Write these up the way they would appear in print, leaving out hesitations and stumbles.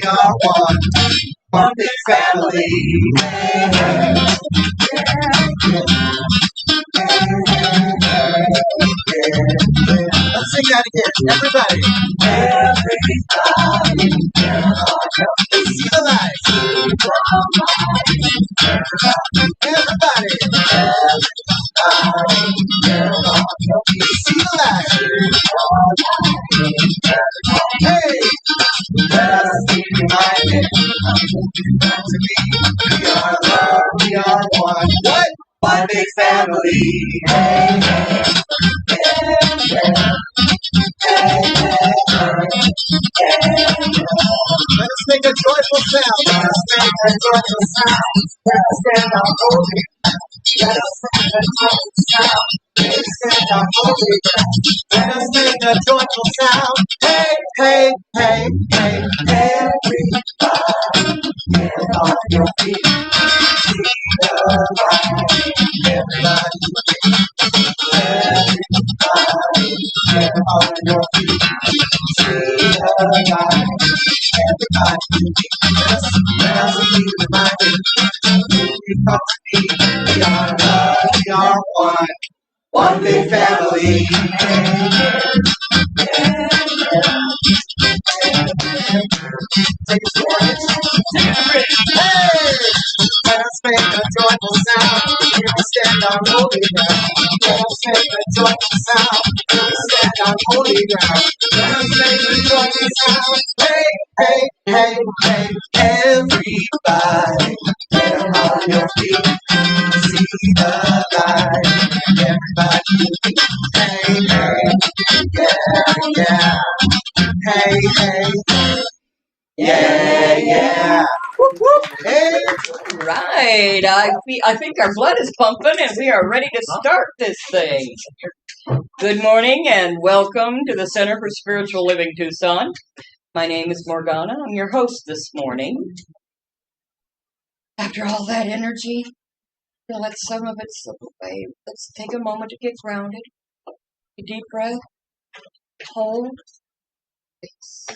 we are one big family. Let's sing that again, everybody. See the lights. Everybody. See the lights. Hey, let us be united. We are love, we are one. What? One big family. Hey, hey, let us make a joyful sound. Let us make a joyful sound. Let us stand on holy. Let us make a joyful sound. Let us stand on holy ground. Let us make a joyful sound. Hey, hey, hey, hey, everybody, get on your feet. See the light. Everybody, get on your feet. See the light. Everybody, let us be reminded. We come to be. We are love. We are one big family. Take a story. Hey! Let us make a joyful sound. We stand on holy ground. Let us make a joyful sound. We stand on holy ground. Let us make a joyful sound. Hey, hey, hey, hey, everybody, get on your feet. See the light. Everybody, hey, hey, yeah, yeah. Hey, hey, yeah, yeah. Whoop, whoop. Hey. Right. I think our blood is pumping and we are ready to start this thing. Good morning and welcome to the Center for Spiritual Living Tucson. My name is Morgana. I'm your host this morning. After all that energy, let some of it slip away. Let's take a moment to get grounded. A deep breath. Hold. Release.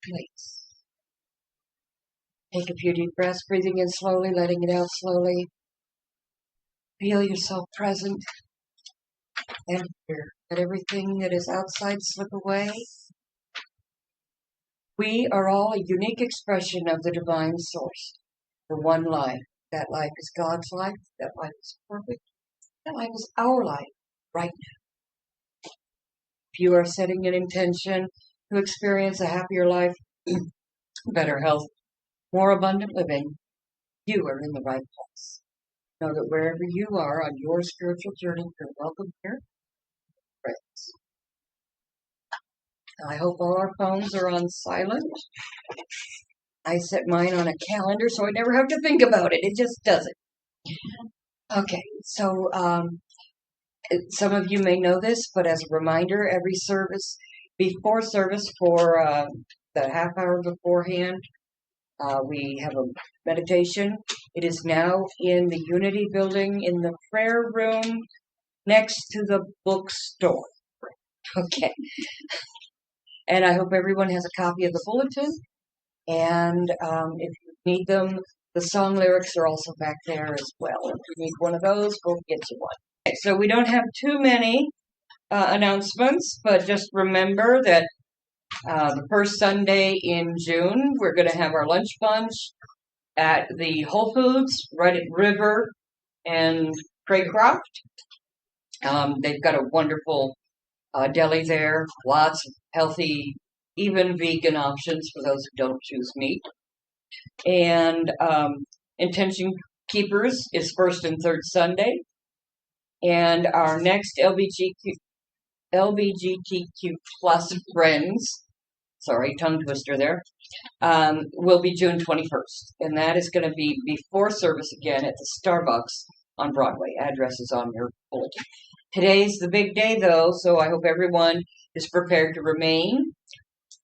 Release. Take a few deep breaths, breathing in slowly, letting it out slowly. Feel yourself present and here. Let everything that is outside slip away. We are all a unique expression of the divine source, the one life. That life is God's life. That life is perfect. That life is our life right now. If you are setting an intention to experience a happier life, better health, more abundant living, you are in the right place. Know that wherever you are on your spiritual journey, you're welcome here. Friends. I hope all our phones are on silent. I set mine on a calendar so I never have to think about it. It just does it. Okay, so some of you may know this, but as a reminder, every service, before service for the half hour beforehand, we have a meditation. It is now in the Unity building in the prayer room next to the bookstore. Okay. And I hope everyone has a copy of the bulletin. And if you need them, the song lyrics are also back there as well. If you need one of those, we'll get you one. Okay, so we don't have too many announcements, but just remember that the first Sunday in June, we're going to have our lunch bunch at the Whole Foods right at River and Craycroft. They've got a wonderful deli there, lots of healthy, even vegan options for those who don't choose meat. And Intention Keepers is first and third Sunday. And our next LGBTQ plus friends, sorry, tongue twister there, will be June 21st. And that is going to be before service again at the Starbucks on Broadway. Address is on your bulletin. Today's the big day, though, so I hope everyone is prepared to remain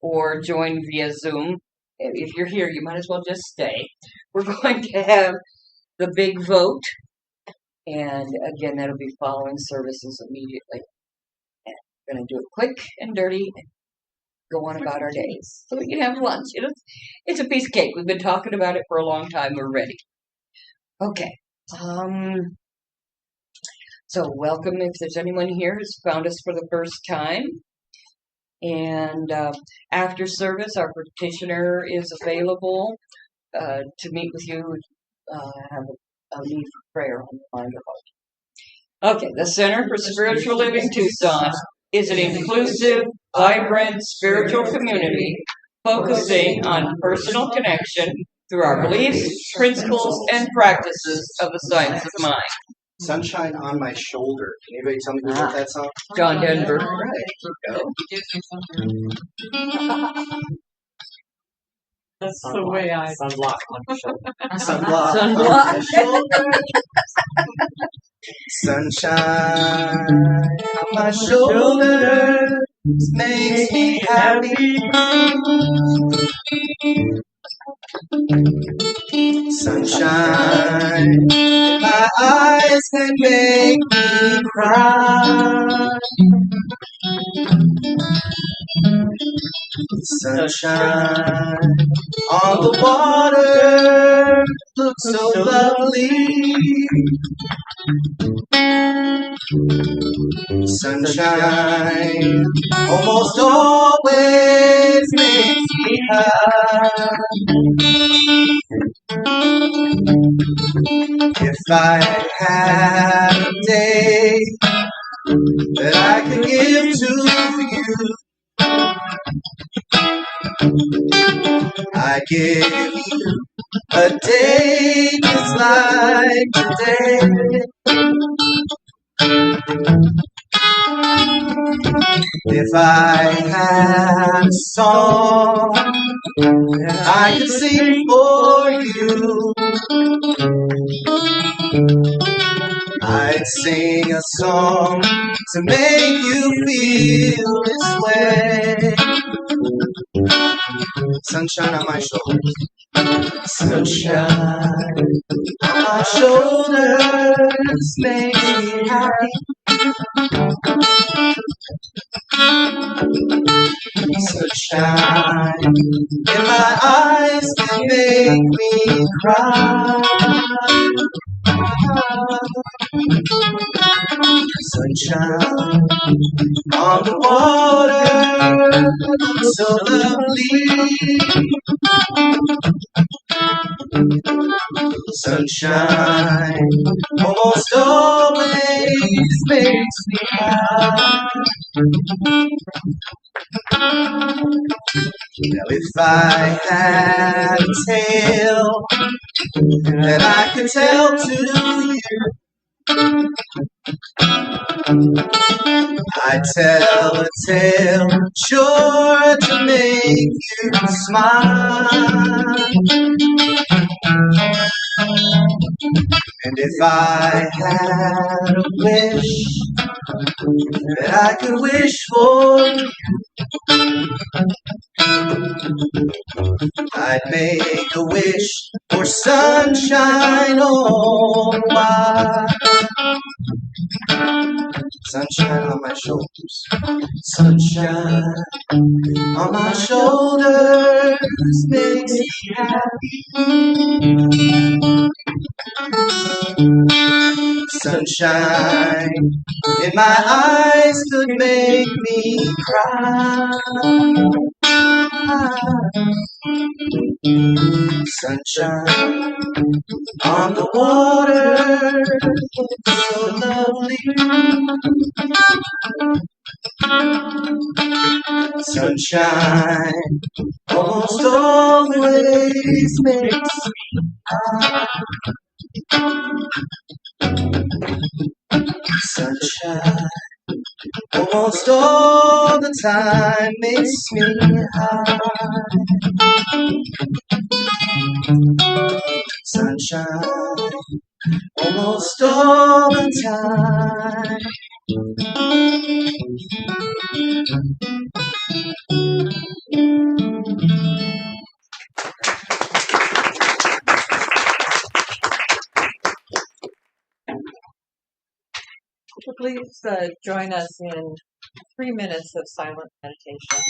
or join via Zoom. If you're here, you might as well just stay. We're going to have the big vote, and again, that'll be following services immediately. And we're going to do it quick and dirty, go on about our days. So we can have lunch. It's a piece of cake. We've been talking about it for a long time. We're ready. Okay. So welcome if there's anyone here who's found us for the first time. And after service, our petitioner is available to meet with you, have a need for prayer on the mind or heart. Okay, the Center for Spiritual Living Tucson is an inclusive, vibrant spiritual community focusing on personal connection through our beliefs, principles, and practices of the science of mind. Sunshine on My Shoulder. Can anybody tell me who wrote that song? John Denver. Right. That's the way I Sunblock on my shoulder. Sunblock on Sunblock. my shoulder. Sunshine on my shoulder makes me happy. Sunshine in my eyes can make me cry. Sunshine on the water looks so lovely. Sunshine almost always makes me happy. If I had a day that I could give to you, I give you a day just like today. If I had a song that I could sing for you, I'd sing a song to make you feel this way. Sunshine on my shoulders. Sunshine on my shoulders makes me happy. Sunshine in my eyes can make me cry. Sunshine on the water, so lovely. Sunshine almost always makes me happy. Now if I had a tale that I could tell to you, I'd tell a tale sure to make you smile. And if I had a wish that I could wish for you, I'd make a wish for sunshine all the while. Sunshine on my shoulders. Sunshine on my shoulders makes me happy. Sunshine in my eyes could make me cry. Sunshine on the water, so lovely. Sunshine almost always makes me happy. Sunshine almost all the time makes me happy. Sunshine almost all the time. Please join us in 3 minutes of silent meditation.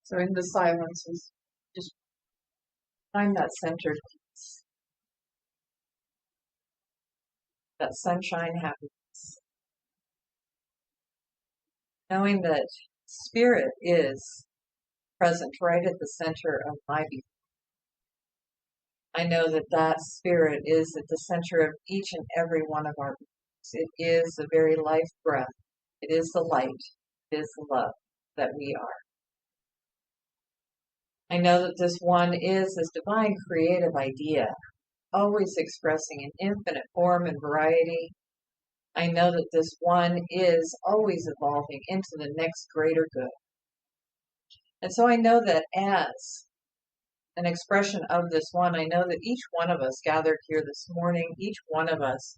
So in the silences, just find that centered peace, that sunshine happiness, knowing that spirit is present right at the center of my being. I know that that spirit is at the center of each and every one of our beings. It is the very life breath. It is the light. It is the love that we are. I know that this one is this divine creative idea, always expressing in infinite form and variety. I know that this one is always evolving into the next greater good. And so I know that as an expression of this one, I know that each one of us gathered here this morning, each one of us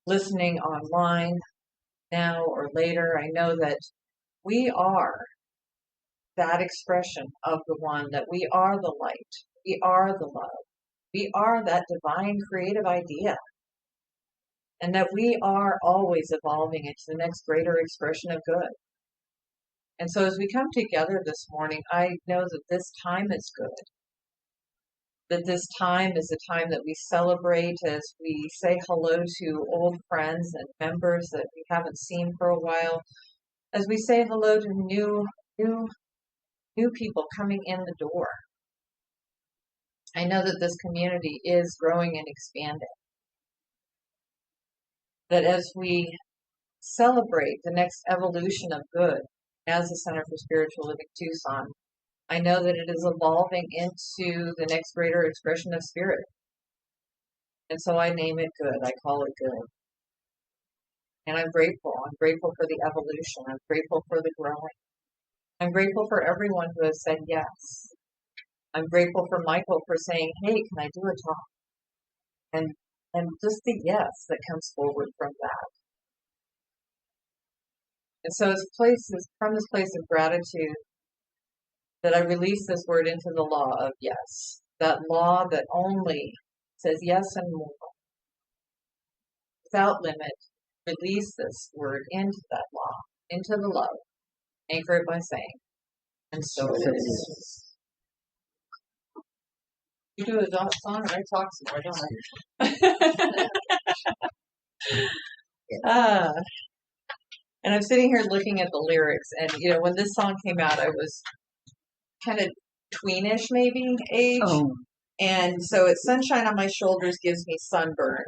listening online now or later, I know that we are that expression of the one, that we are the light, we are the love, we are that divine creative idea, and that we are always evolving into the next greater expression of good. And so as we come together this morning, I know that this time is good, that this time is a time that we celebrate as we say hello to old friends and members that we haven't seen for a while, as we say hello to new people coming in the door. I know that this community is growing and expanding. That as we celebrate the next evolution of good as the Center for Spiritual Living Tucson, I know that it is evolving into the next greater expression of spirit. And so I name it good. I call it good. And I'm grateful. I'm grateful for the evolution. I'm grateful for the growing. I'm grateful for everyone who has said yes. I'm grateful for Michael for saying, hey, can I do a talk? And just the yes that comes forward from that. And so from this place of gratitude that I release this word into the law of yes. That law that only says yes and more. Without limit, release this word into that law, into the love. Anchor it by saying, and so it is. You do a song and I talk some more, don't I? And I'm sitting here looking at the lyrics, and when this song came out, I was kind of tweenish maybe age. Oh. And so it's sunshine on my shoulders gives me sunburn.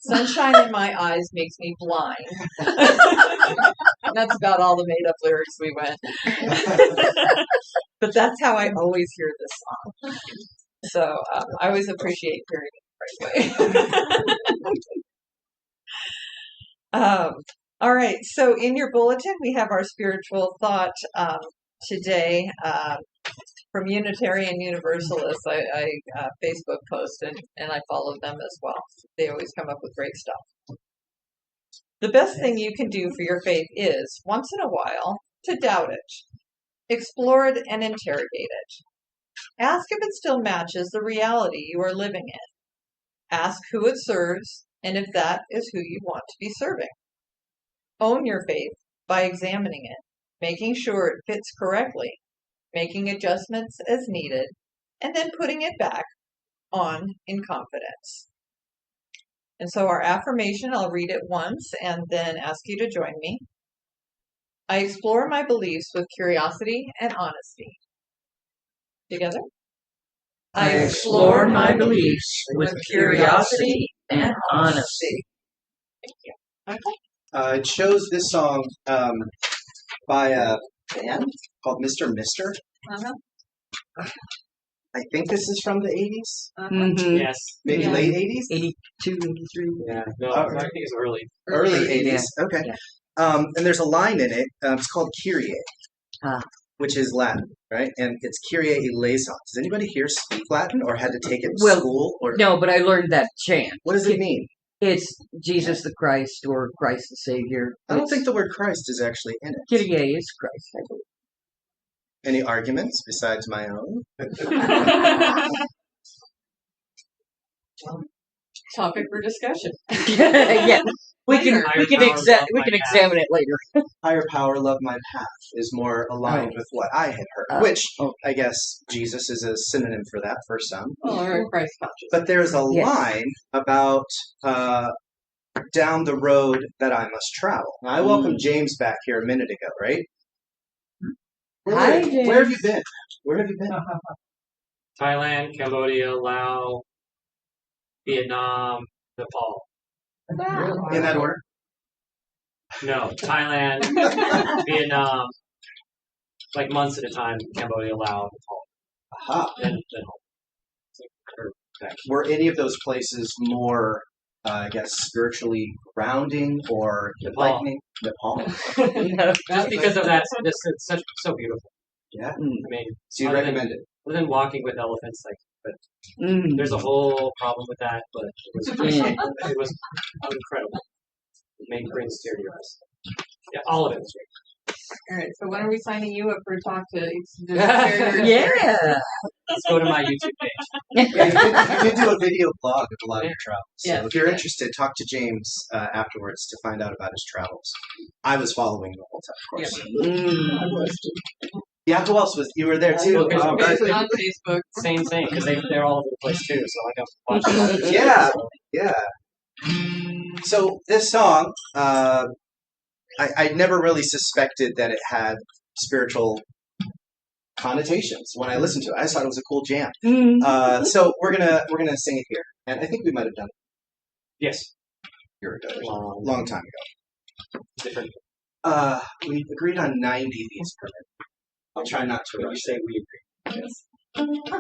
Sunshine in my eyes makes me blind. That's about all the made up lyrics we went. But that's how I always hear this song. So I always appreciate hearing it the right way. All right. So in your bulletin, we have our spiritual thought today from Unitarian Universalists. I Facebook post and I follow them as well. They always come up with great stuff. The best thing you can do for your faith is, once in a while, to doubt it. Explore it and interrogate it. Ask if it still matches the reality you are living in. Ask who it serves and if that is who you want to be serving. Own your faith by examining it, making sure it fits correctly, making adjustments as needed, and then putting it back on in confidence. And so our affirmation, I'll read it once and then ask you to join me. I explore my beliefs with curiosity and honesty. Together? I explore my beliefs with curiosity and honesty. Thank you. Okay. I chose this song by a band called Mr. Mister. Uh-huh. I think this is from the 80s. Mm-hmm. Yes. Maybe late 80s? 82, 83. Yeah. No, Oh, I think it's early. Early 80s. Yeah. Okay. Yeah. And there's a line in it. It's called Kyrie, which is Latin, right? And it's Kyrie eleison. Does anybody here speak Latin or had to take it in school? Or No, but I learned that chant. what does it mean? It's Jesus the Christ or Christ the Savior. I don't think the word Christ is actually in it. Kyrie is Christ, I believe. Any arguments besides my own? topic for discussion. Yeah, we can Higher we power, can love my examine it later. Higher power, love my path is more aligned with what I had heard, which I guess Jesus is a synonym for that for some. Well, or Christ conscious. But there's a line about down the road that I must travel. Now, I welcomed James back here a minute ago, right? Hi, James. Where have you been? Where have you been? Thailand, Cambodia, Laos, Vietnam, Nepal. In that order? No, Thailand, Vietnam, like months at a time, Cambodia, Laos, Nepal. Aha. Then home. Were any of those places more, I guess, spiritually grounding or enlightening? Nepal. Just because of that, it's so beautiful. Yeah. I mean, So you recommend it? other than walking with elephants, there's a whole problem with that, but it was incredible. It made grins tear to your eyes. Yeah, all of it was great. All right, so when are we signing you up for a talk to share your Yeah. Let's go to my YouTube page. Yeah, you can do a video blog of a lot of your travels. So Yeah. if you're interested, talk to James afterwards to find out about his travels. I was following the whole time, of course. Yeah, who else was? You were there too. Okay, Oh, okay. right. on Facebook? Same thing, because they're all over the place too, so I got to watch it. Yeah, yeah. So this song, I never really suspected that it had spiritual connotations when I listened to it. I just thought it was a cool jam. So we're gonna sing it here, and I think we might have done it Yes. a year ago, long time ago. Different. We agreed on 90 beats per minute. I'll try not to When you rush say it. we agree.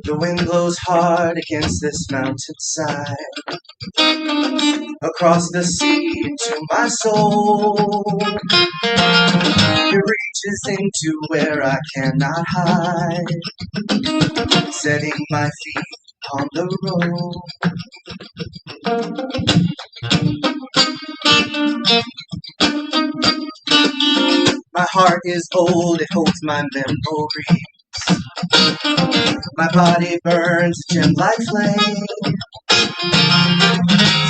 The wind blows hard against this mountainside, across the sea to my soul. It reaches into where I cannot hide, setting my feet on the road. My heart is old, it holds my memories. My body burns a gem-like flame.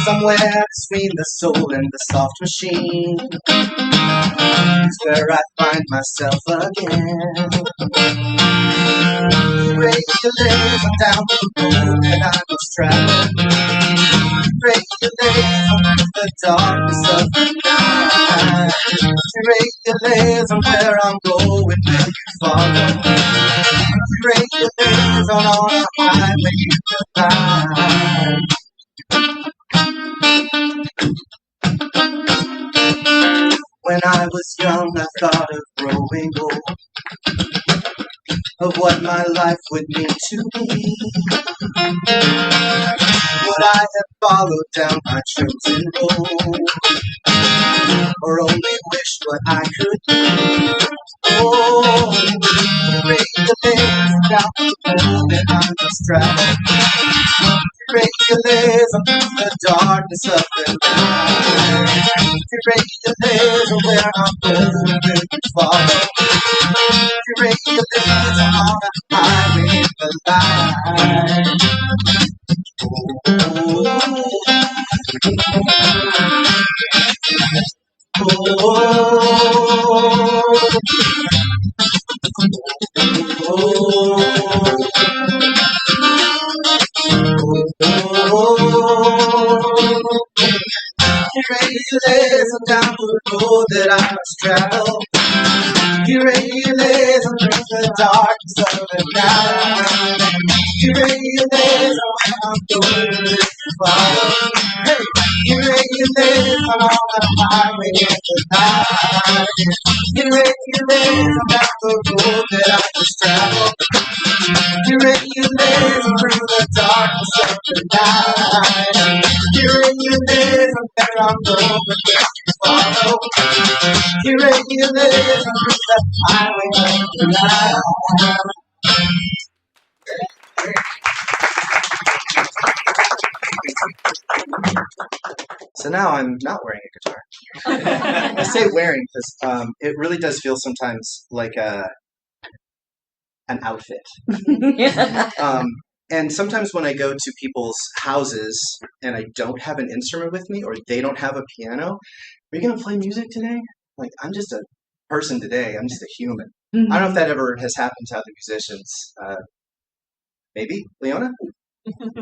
Somewhere between the soul and the soft machine is where I find myself again. Regulars are down the road that I must travel. Regulars on the darkness of the night. Regulars on where I'm going when you follow. Regulars on all the highway you can find. When I was young, I thought of growing old, of what my life would mean to me. Would I have followed down my chosen road, or only wished what I could be? Oh, regulars down the road that I must travel. Regulars through the darkness of the night. Regulars are where I'm going to follow. Regulars on the highway in the light. Regulars down the road that I must travel. Regulars through the darkness of the night. Regulars are where I'm going to follow. Hey, regulars on all the highway in the night. Regulars down the road that I must travel. Regulars through the darkness of the night. Regulars where I'm going to follow. Regulars through the highway of the night. So now I'm not wearing a guitar. I say wearing because it really does feel sometimes like an outfit. And sometimes when I go to people's houses and I don't have an instrument with me or they don't have a piano, are you going to play music today? Like, I'm just a person today. I'm just a human. I don't know if that ever has happened to other musicians. Maybe, Leona?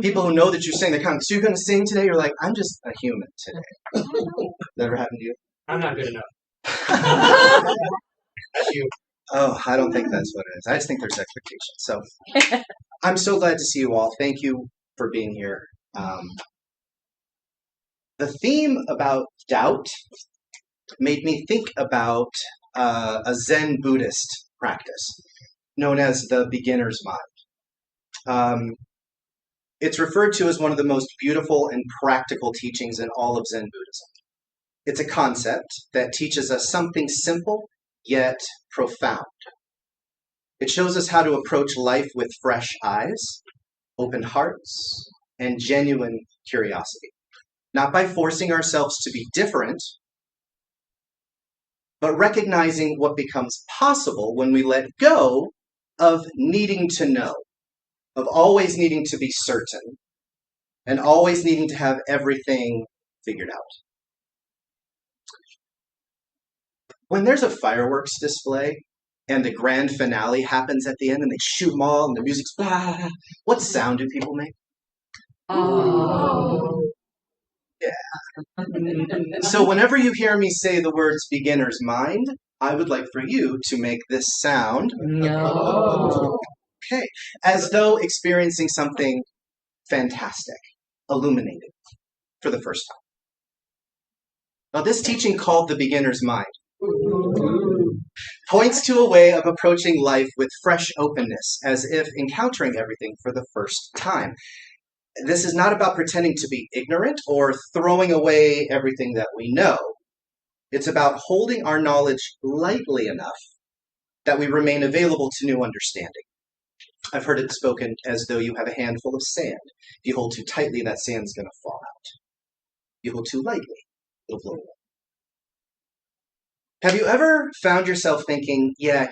People who know that you sing, they're kind of, so you're going to sing today? You're like, I'm just a human today. That ever happened to you? I'm not good enough. That's you. Oh, I don't think that's what it is. I just think there's expectations. So I'm so glad to see you all. Thank you for being here. The theme about doubt made me think about a Zen Buddhist practice known as the beginner's mind. It's referred to as one of the most beautiful and practical teachings in all of Zen Buddhism. It's a concept that teaches us something simple yet profound. It shows us how to approach life with fresh eyes, open hearts, and genuine curiosity. Not by forcing ourselves to be different, but recognizing what becomes possible when we let go of needing to know, of always needing to be certain, and always needing to have everything figured out. When there's a fireworks display and the grand finale happens at the end and they shoot them all and the music's blah, what sound do people make? Oh. Yeah. So whenever you hear me say the words beginner's mind, I would like for you to make this sound. No. Okay. As though experiencing something fantastic, illuminating for the first time. Now this teaching called the beginner's mind points to a way of approaching life with fresh openness, as if encountering everything for the first time. This is not about pretending to be ignorant or throwing away everything that we know. It's about holding our knowledge lightly enough that we remain available to new understanding. I've heard it spoken as though you have a handful of sand. If you hold too tightly, that sand's going to fall out. If you hold too lightly, it'll blow away. Have you ever found yourself thinking, yeah,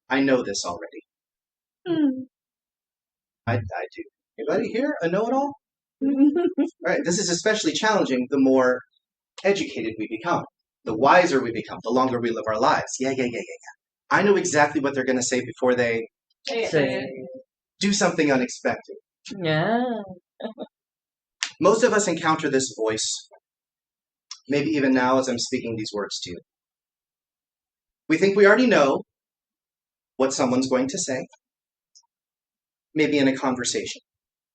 I know this already? I do. Anybody here a know-it-all? All right, this is especially challenging the more educated we become, the wiser we become, the longer we live our lives. Yeah. I know exactly what they're going to say before they do something unexpected. Yeah. Most of us encounter this voice, maybe even now as I'm speaking these words to you. We think we already know what someone's going to say, maybe in a conversation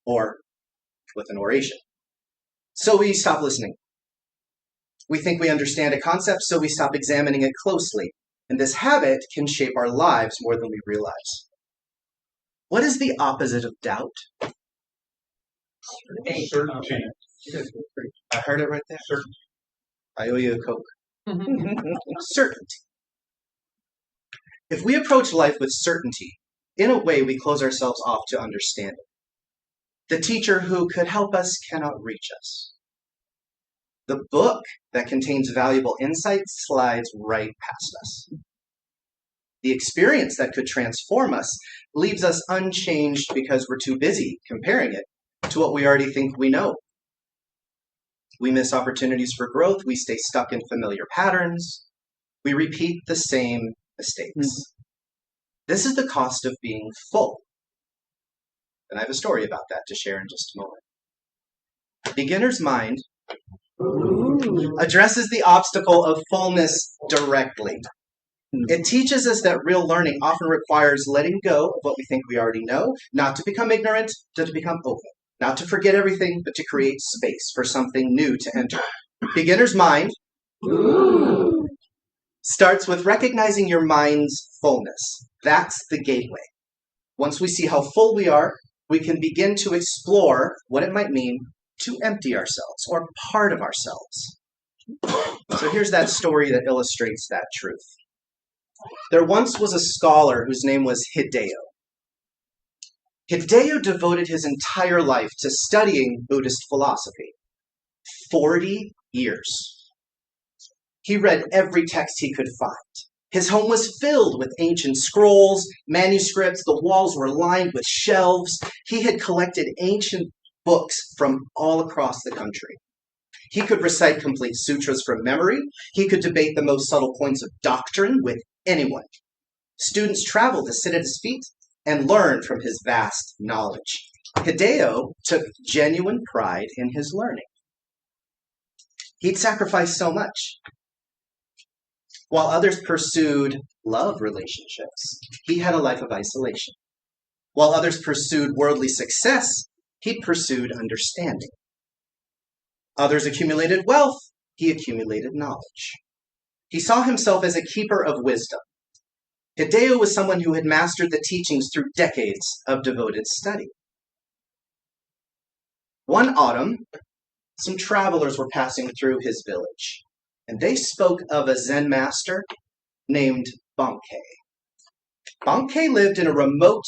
or with an oration. So we stop listening. We think we understand a concept, so we stop examining it closely. And this habit can shape our lives more than we realize. What is the opposite of doubt? Certainty. I heard it right there. Certainty. I owe you a Coke. Certainty. If we approach life with certainty, in a way we close ourselves off to understanding. The teacher who could help us cannot reach us. The book that contains valuable insights slides right past us. The experience that could transform us leaves us unchanged because we're too busy comparing it to what we already think we know. We miss opportunities for growth. We stay stuck in familiar patterns. We repeat the same mistakes. This is the cost of being full. And I have a story about that to share in just a moment. Beginner's mind addresses the obstacle of fullness directly. It teaches us that real learning often requires letting go of what we think we already know, not to become ignorant, but to become open, not to forget everything, but to create space for something new to enter. Beginner's mind starts with recognizing your mind's fullness. That's the gateway. Once we see how full we are, we can begin to explore what it might mean to empty ourselves or part of ourselves. So here's that story that illustrates that truth. There once was a scholar whose name was Hideo. Hideo devoted his entire life to studying Buddhist philosophy. 40 years. He read every text he could find. His home was filled with ancient scrolls, manuscripts. The walls were lined with shelves. He had collected ancient books from all across the country. He could recite complete sutras from memory. He could debate the most subtle points of doctrine with anyone. Students traveled to sit at his feet and learn from his vast knowledge. Hideo took genuine pride in his learning. He'd sacrificed so much. While others pursued love relationships, he had a life of isolation. While others pursued worldly success, he pursued understanding. Others accumulated wealth, he accumulated knowledge. He saw himself as a keeper of wisdom. Hideo was someone who had mastered the teachings through decades of devoted study. One autumn, some travelers were passing through his village, and they spoke of a Zen master named Bankei. Bankei lived in a remote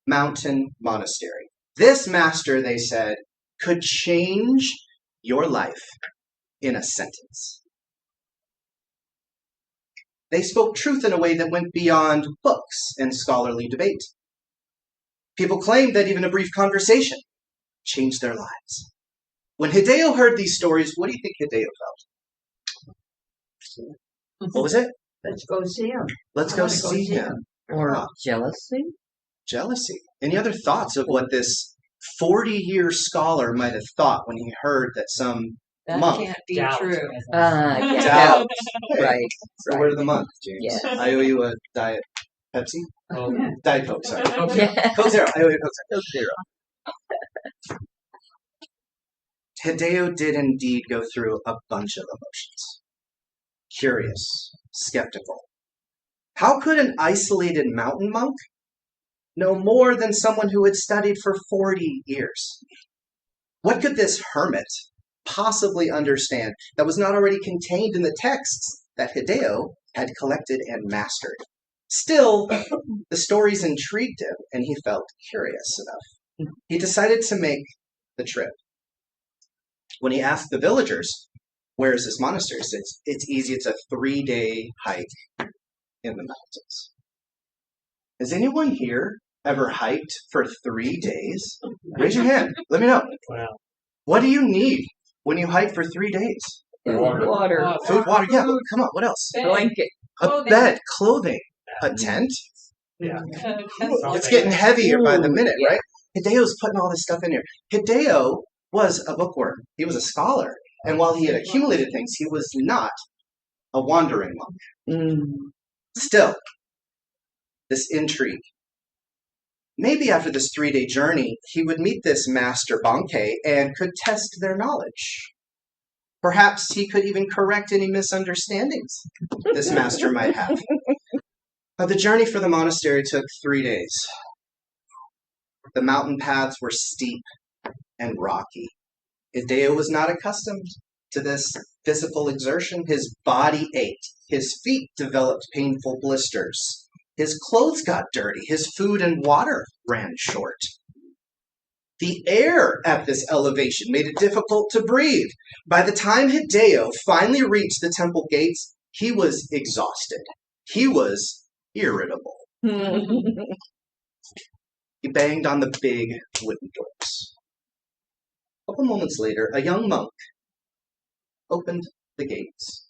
mountain monastery. This master, they said, could change your life in a sentence. They spoke truth in a way that went beyond books and scholarly debate. People claimed that even a brief conversation changed their lives. When Hideo heard these stories, what do you think Hideo felt? What was it? Let's go see him. Let's go see him. Or jealousy? Jealousy. Any other thoughts of what this 40-year scholar might have thought when he heard that some That monk can't be Doubt. true. Yeah. doubt? Hey, Right. so word of the month, James. Yeah. I owe you a Diet Pepsi? Oh, Diet Coke, sorry. okay. Coke Zero. I owe you a Coke Zero. Zero. Hideo did indeed go through a bunch of emotions. Curious, skeptical. How could an isolated mountain monk know more than someone who had studied for 40 years? What could this hermit possibly understand that was not already contained in the texts that Hideo had collected and mastered? Still, the stories intrigued him, and he felt curious enough. He decided to make the trip. When he asked the villagers, "Where is this monastery?" he said, "It's easy. It's a 3-day hike in the mountains." Has anyone here ever hiked for 3 days? Raise your hand. Let me know. Wow. What do you need when you hike for 3 days? Water. Food, water. Yeah, come on. What else? Blanket. A Clothing. bed, clothing, a tent. Yeah. It's getting heavier by the minute, Yeah. right? Hideo's putting all this stuff in here. Hideo was a bookworm. He was a scholar. And while he had accumulated things, he was not a wandering monk. Mm. Still, this intrigue. Maybe after this 3-day journey, he would meet this master Bankei and could test their knowledge. Perhaps he could even correct any misunderstandings this master might have. Now, the journey for the monastery took 3 days. The mountain paths were steep and rocky. Hideo was not accustomed to this physical exertion. His body ached. His feet developed painful blisters. His clothes got dirty. His food and water ran short. The air at this elevation made it difficult to breathe. By the time Hideo finally reached the temple gates, he was exhausted. He was irritable. He banged on the big wooden doors. A couple moments later, a young monk opened the gates,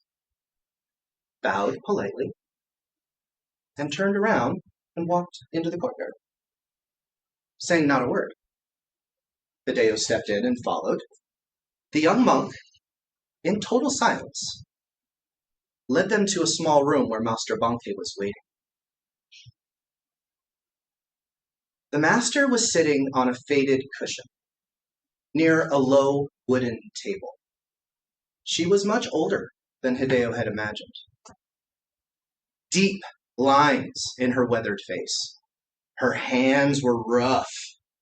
bowed politely, and turned around and walked into the courtyard, saying not a word. Hideo stepped in and followed. The young monk, in total silence, led them to a small room where Master Bankei was waiting. The master was sitting on a faded cushion near a low wooden table. She was much older than Hideo had imagined. Deep lines in her weathered face. Her hands were rough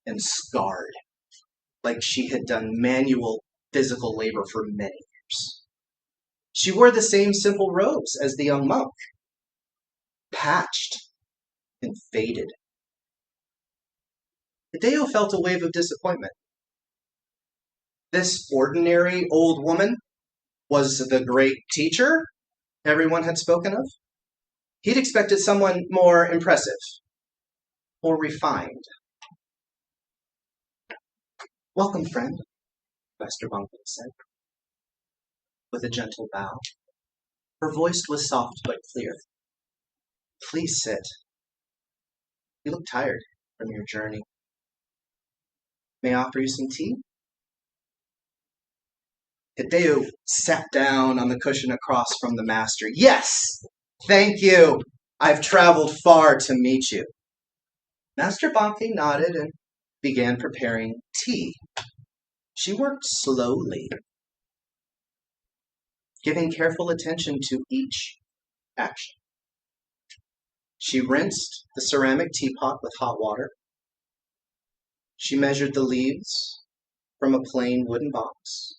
and scarred, like she had done manual physical labor for many years. She wore the same simple robes as the young monk, patched and faded. Hideo felt a wave of disappointment. This ordinary old woman was the great teacher, everyone had spoken of? He'd expected someone more impressive, more refined. Welcome, friend, Master Bunkley said, with a gentle bow. Her voice was soft but clear. Please sit. You look tired from your journey. May I offer you some tea? Hideo sat down on the cushion across from the master. Yes, thank you. I've traveled far to meet you. Master Banke nodded and began preparing tea. She worked slowly, giving careful attention to each action. She rinsed the ceramic teapot with hot water. She measured the leaves from a plain wooden box.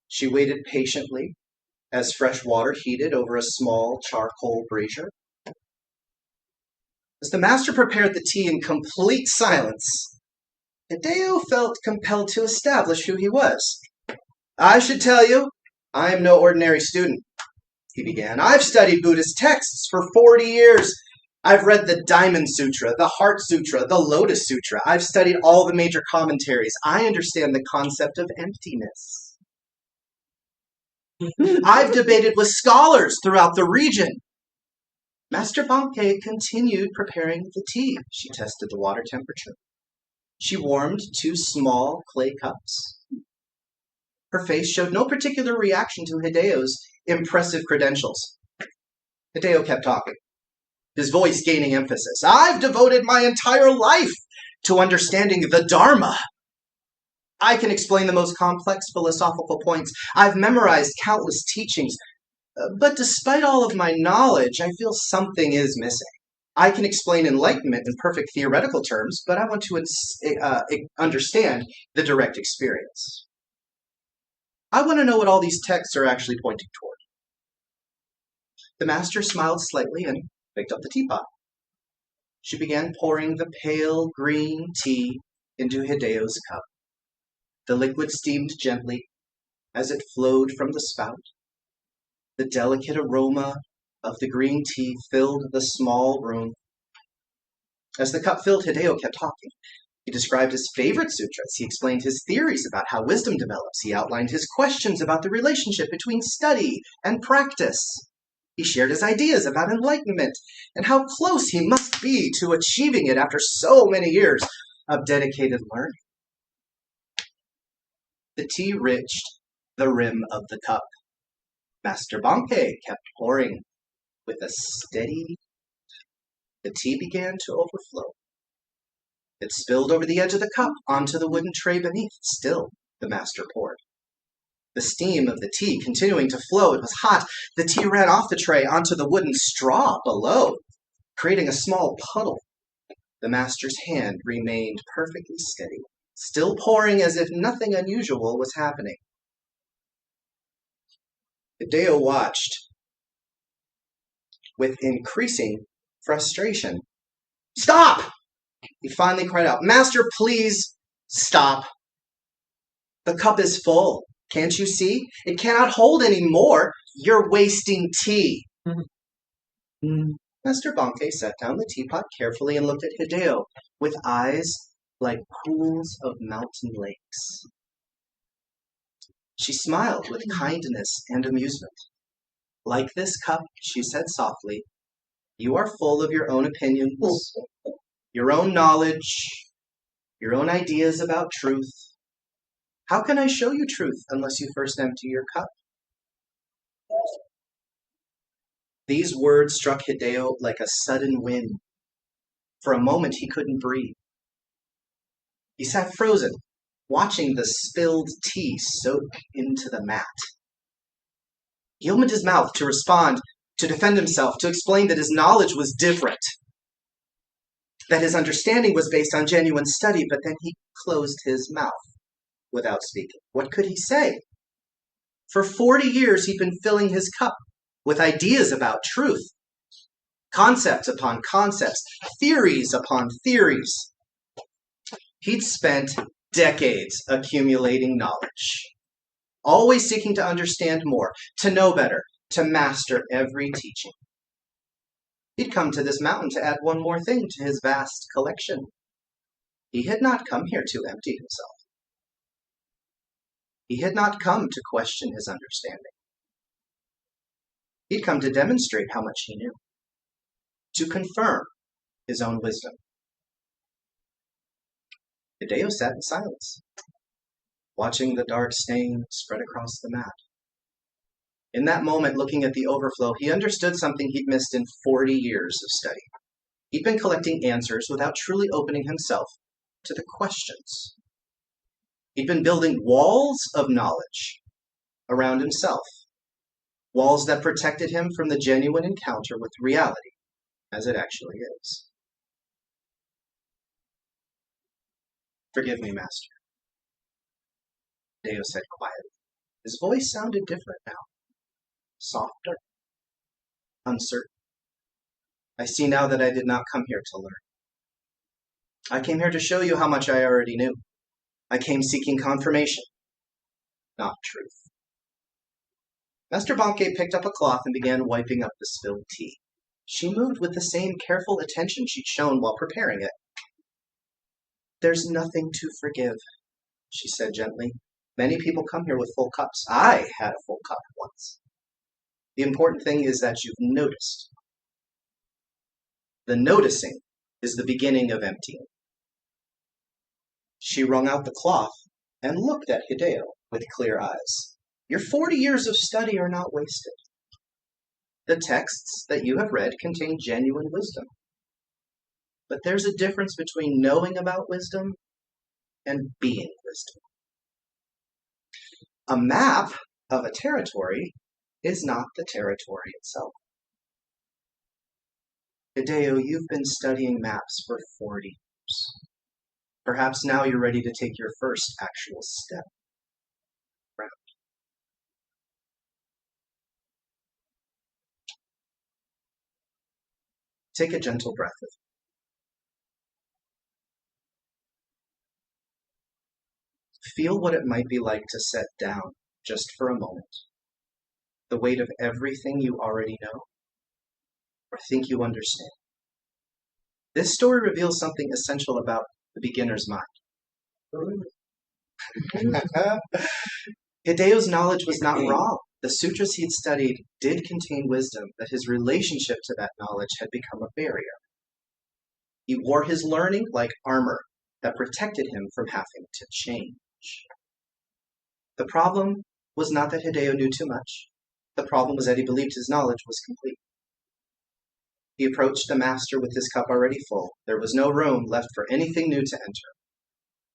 She waited patiently as fresh water heated over a small charcoal brazier. As the master prepared the tea in complete silence, Hideo felt compelled to establish who he was. I should tell you, I am no ordinary student, he began. I've studied Buddhist texts for 40 years. I've read the Diamond Sutra, the Heart Sutra, the Lotus Sutra. I've studied all the major commentaries. I understand the concept of emptiness. I've debated with scholars throughout the region. Master Banke continued preparing the tea. She tested the water temperature. She warmed 2 small clay cups. Her face showed no particular reaction to Hideo's impressive credentials. Hideo kept talking, his voice gaining emphasis. I've devoted my entire life to understanding the Dharma. I can explain the most complex philosophical points. I've memorized countless teachings. But despite all of my knowledge, I feel something is missing. I can explain enlightenment in perfect theoretical terms, but I want to understand the direct experience. I want to know what all these texts are actually pointing toward. The master smiled slightly and picked up the teapot. She began pouring the pale green tea into Hideo's cup. The liquid steamed gently as it flowed from the spout. The delicate aroma of the green tea filled the small room. As the cup filled, Hideo kept talking. He described his favorite sutras. He explained his theories about how wisdom develops. He outlined his questions about the relationship between study and practice. He shared his ideas about enlightenment and how close he must be to achieving it after so many years of dedicated learning. The tea reached the rim of the cup. Master Banke kept pouring with a steady. The tea began to overflow. It spilled over the edge of the cup onto the wooden tray beneath. Still, the master poured. The steam of the tea continuing to flow. It was hot. The tea ran off the tray onto the wooden straw below, creating a small puddle. The master's hand remained perfectly steady, still pouring as if nothing unusual was happening. Hideo watched with increasing frustration. Stop! He finally cried out, Master, please stop. The cup is full. Can't you see? It cannot hold any more. You're wasting tea. Master Banke set down the teapot carefully and looked at Hideo with eyes like pools of mountain lakes. She smiled with kindness and amusement. Like this cup, she said softly, you are full of your own opinions, your own knowledge, your own ideas about truth. How can I show you truth unless you first empty your cup? These words struck Hideo like a sudden wind. For a moment, he couldn't breathe. He sat frozen, watching the spilled tea soak into the mat. He opened his mouth to respond, to defend himself, to explain that his knowledge was different, that his understanding was based on genuine study, but then he closed his mouth without speaking. What could he say? For 40 years, he'd been filling his cup with ideas about truth, concepts upon concepts, theories upon theories. He'd spent decades accumulating knowledge, always seeking to understand more, to know better, to master every teaching. He'd come to this mountain to add one more thing to his vast collection. He had not come here to empty himself. He had not come to question his understanding. He'd come to demonstrate how much he knew, to confirm his own wisdom. Hideo sat in silence, watching the dark stain spread across the mat. In that moment, looking at the overflow, he understood something he'd missed in 40 years of study. He'd been collecting answers without truly opening himself to the questions. He'd been building walls of knowledge around himself, walls that protected him from the genuine encounter with reality as it actually is. "Forgive me, Master," Hideo said quietly. His voice sounded different now, softer, uncertain. "I see now that I did not come here to learn. I came here to show you how much I already knew. I came seeking confirmation, not truth." Master Banke picked up a cloth and began wiping up the spilled tea. She moved with the same careful attention she'd shown while preparing it. "There's nothing to forgive," she said gently. "Many people come here with full cups. I had a full cup once. The important thing is that you've noticed. The noticing is the beginning of emptying." She wrung out the cloth and looked at Hideo with clear eyes. "Your 40 years of study are not wasted. The texts that you have read contain genuine wisdom. But there's a difference between knowing about wisdom and being wisdom. A map of a territory is not the territory itself. Hideo, you've been studying maps for 40 years. Perhaps now you're ready to take your first actual step around." Take a gentle breath with me. Feel what it might be like to set down, just for a moment, the weight of everything you already know or think you understand. This story reveals something essential about the beginner's mind. Hideo's knowledge was not wrong. The sutras he'd studied did contain wisdom, but his relationship to that knowledge had become a barrier. He wore his learning like armor that protected him from having to change. The problem was not that Hideo knew too much. The problem was that he believed his knowledge was complete. He approached the master with his cup already full. There was no room left for anything new to enter.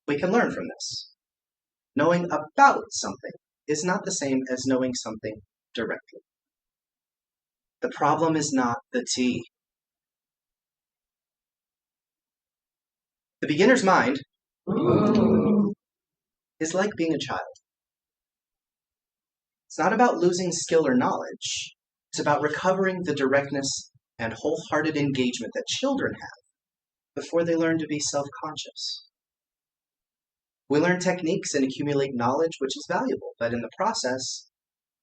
We can learn from this. Knowing about something is not the same as knowing something directly. The problem is not the tea. The beginner's mind is like being a child. It's not about losing skill or knowledge. It's about recovering the directness and wholehearted engagement that children have before they learn to be self-conscious. We learn techniques and accumulate knowledge, which is valuable, but in the process,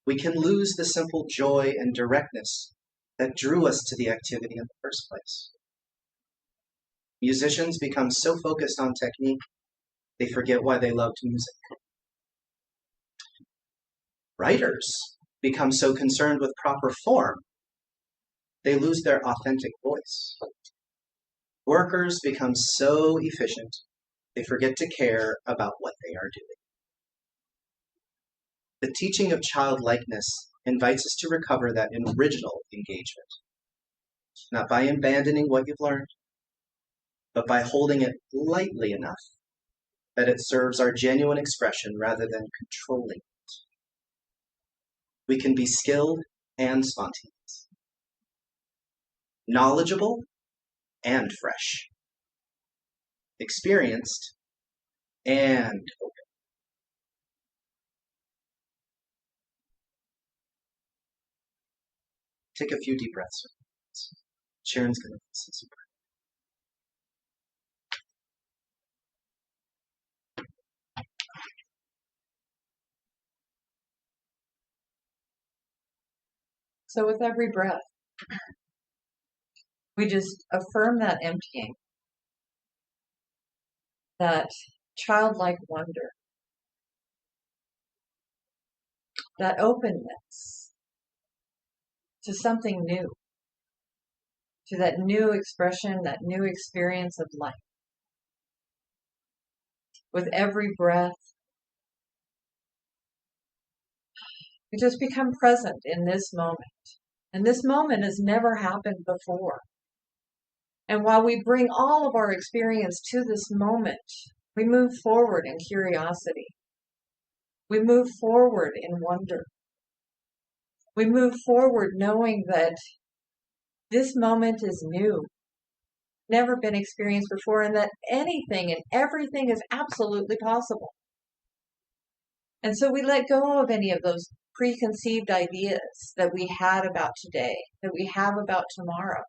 we can lose the simple joy and directness that drew us to the activity in the first place. Musicians become so focused on technique, they forget why they loved music. Writers become so concerned with proper form, they lose their authentic voice. Workers become so efficient, they forget to care about what they are doing. The teaching of childlikeness invites us to recover that original engagement, not by abandoning what you've learned, but by holding it lightly enough that it serves our genuine expression rather than controlling it. We can be skilled and spontaneous, knowledgeable and fresh, experienced and open. Take a few deep breaths. Sharon's going to listen some prayer. So with every breath, we just affirm that emptying, that childlike wonder, that openness to something new, to that new expression, that new experience of life. With every breath, we just become present in this moment. And this moment has never happened before. And while we bring all of our experience to this moment, we move forward in curiosity. We move forward in wonder. We move forward knowing that this moment is new, never been experienced before, and that anything and everything is absolutely possible. And so we let go of any of those preconceived ideas that we had about today, that we have about tomorrow.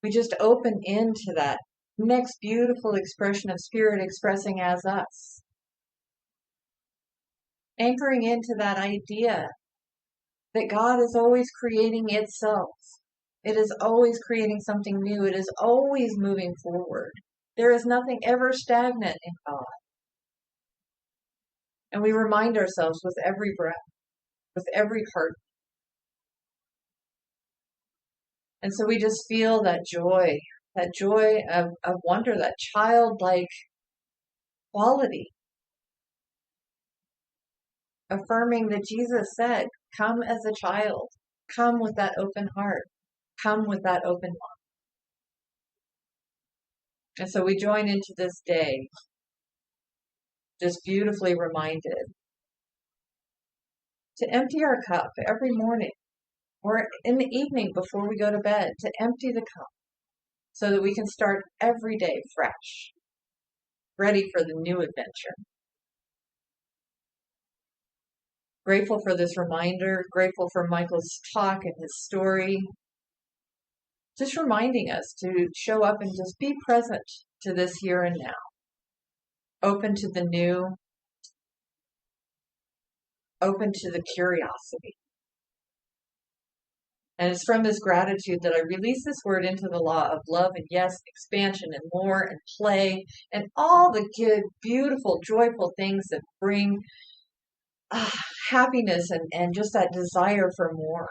We just open into that next beautiful expression of spirit expressing as us. Anchoring into that idea that God is always creating itself. It is always creating something new. It is always moving forward. There is nothing ever stagnant in God. And we remind ourselves with every breath, with every heart. And so we just feel that joy of wonder, that childlike quality. Affirming that Jesus said, come as a child, come with that open heart, come with that open mind. And so we join into this day, just beautifully reminded to empty our cup every morning or in the evening before we go to bed, to empty the cup so that we can start every day fresh, ready for the new adventure. Grateful for this reminder, grateful for Michael's talk and his story. Just reminding us to show up and just be present to this here and now. Open to the new, open to the curiosity. And it's from this gratitude that I release this word into the law of love and yes, expansion and more and play and all the good, beautiful, joyful things that bring happiness and just that desire for more.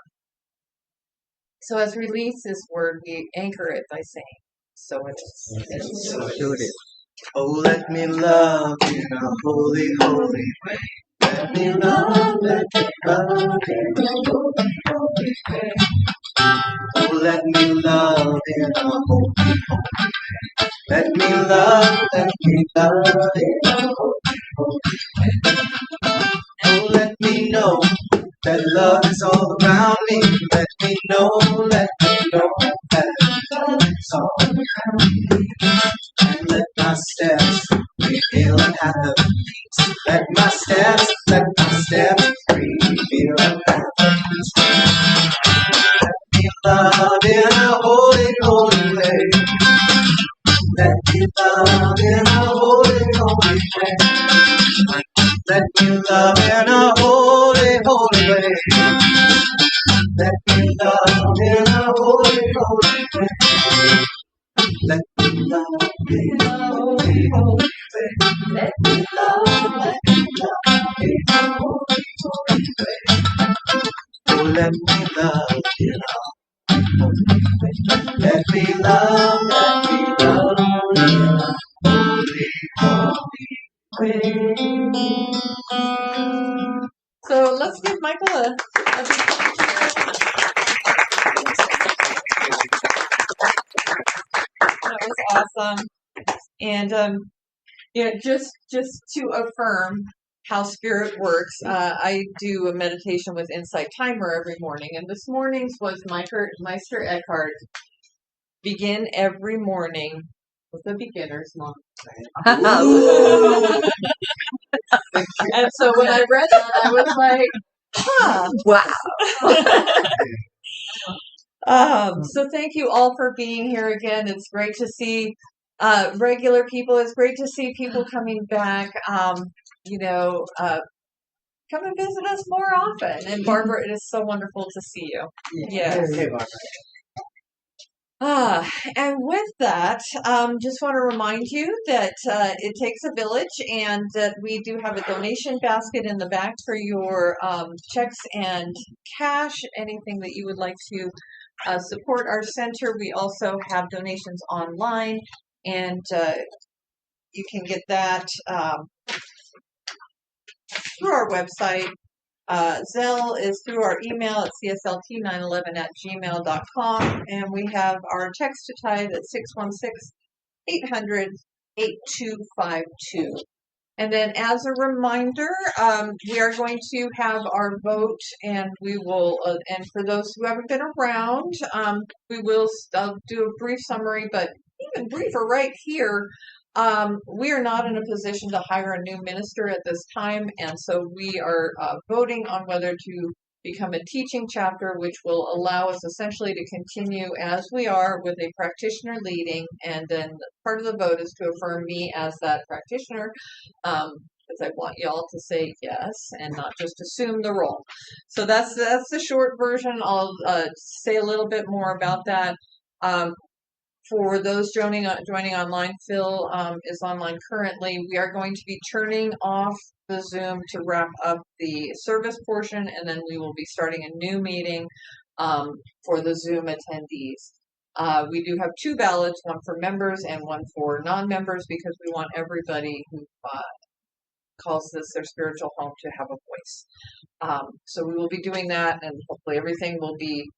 So as we release this word, we anchor it by saying, so it is. So it is. Oh, let me love in a holy, holy way. Let me love in a holy, holy way. Oh, let me love in a holy, holy way. Let me love in a holy, holy way. Oh, let me know that love is all around me. Let me know that love is all around me. And let my steps reveal and have the peace. Let my steps reveal and have the peace. Let me love in a holy, holy way. Let me love in a holy, holy way. Let me love in a holy, holy way. Let me love in a holy, holy way. Let me love in a holy, holy way. Let me love in a holy, holy way. Oh, let me love in a holy way. Let me love in a holy, holy way. So let's give Michael a big That was awesome. And just to affirm how spirit works, I do a meditation with Insight Timer every morning, and this morning's was Meister Eckhart. Begin every morning with a beginner's mantra. And so when I read it, I was like, wow. So thank you all for being here again. It's great to see regular people. It's great to see people coming back. come and visit us more often. And Barbara, it is so wonderful to see you. Yes. Hey, Barbara. And with that, just want to remind you that it takes a village, and that we do have a donation basket in the back for your checks and cash, anything that you would like to support our center. We also have donations online, and you can get that through our website. Zelle is through our email at cslt911@gmail.com, and we have our text to tithe at 616-800-8252. And then, as a reminder, we are going to have our vote, and we will, and for those who haven't been around, we will do a brief summary, but even briefer right here. We are not in a position to hire a new minister at this time, and so we are voting on whether to become a teaching chapter, which will allow us essentially to continue as we are with a practitioner leading, and then part of the vote is to affirm me as that practitioner, because I want y'all to say yes and not just assume the role. So that's the short version. I'll say a little bit more about that. For those joining online, Phil is online currently. We are going to be turning off the Zoom to wrap up the service portion, and then we will be starting a new meeting for the Zoom attendees. We do have 2 ballots, one for members and one for non-members, because we want everybody who calls this their spiritual home to have a voice. So we will be doing that, and hopefully everything will be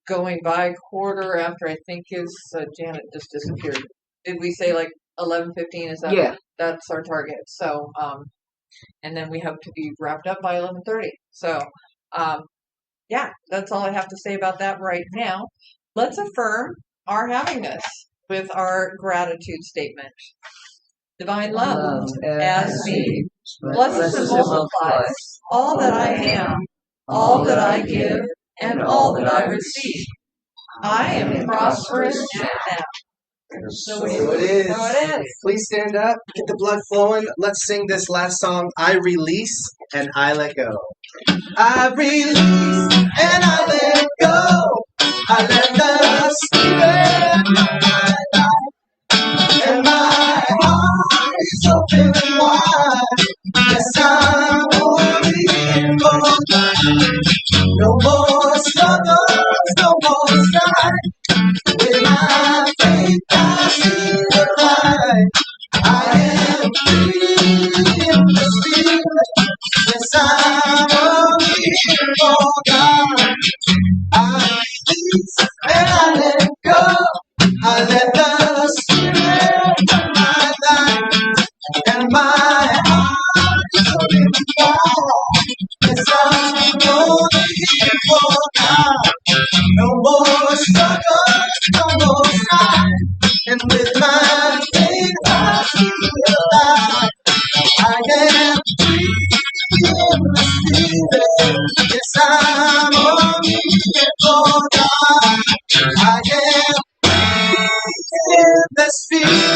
going by quarter after, I think is Janet just disappeared. Did we say like 11:15? Is that? Yeah. That's our target. So and then we have to be wrapped up by 11:30. So yeah, that's all I have to say about that right now. Let's affirm our havingness with our gratitude statement. Divine love as me blesses and multiplies all that I am, all that I give, and all that I receive. I am prosperous now. So it is. So it is. Please stand up, get the blood flowing. Let's sing this last song, I Release and I Let Go. I release and I let go. I let the Spirit of my life, and my heart is open wide. Yes, I'm only for God. No more struggles, no more strife. With my faith, I see the light. I am free in the Spirit. Yes, I'm only for God. I release and I let go. I let the Spirit of my life, and my heart is open wide. Yes, I'm only for God. No more struggles, no more strife. And with my faith, I see the light. I am free in the Spirit. Yes, I'm only for God. I am free in the Spirit.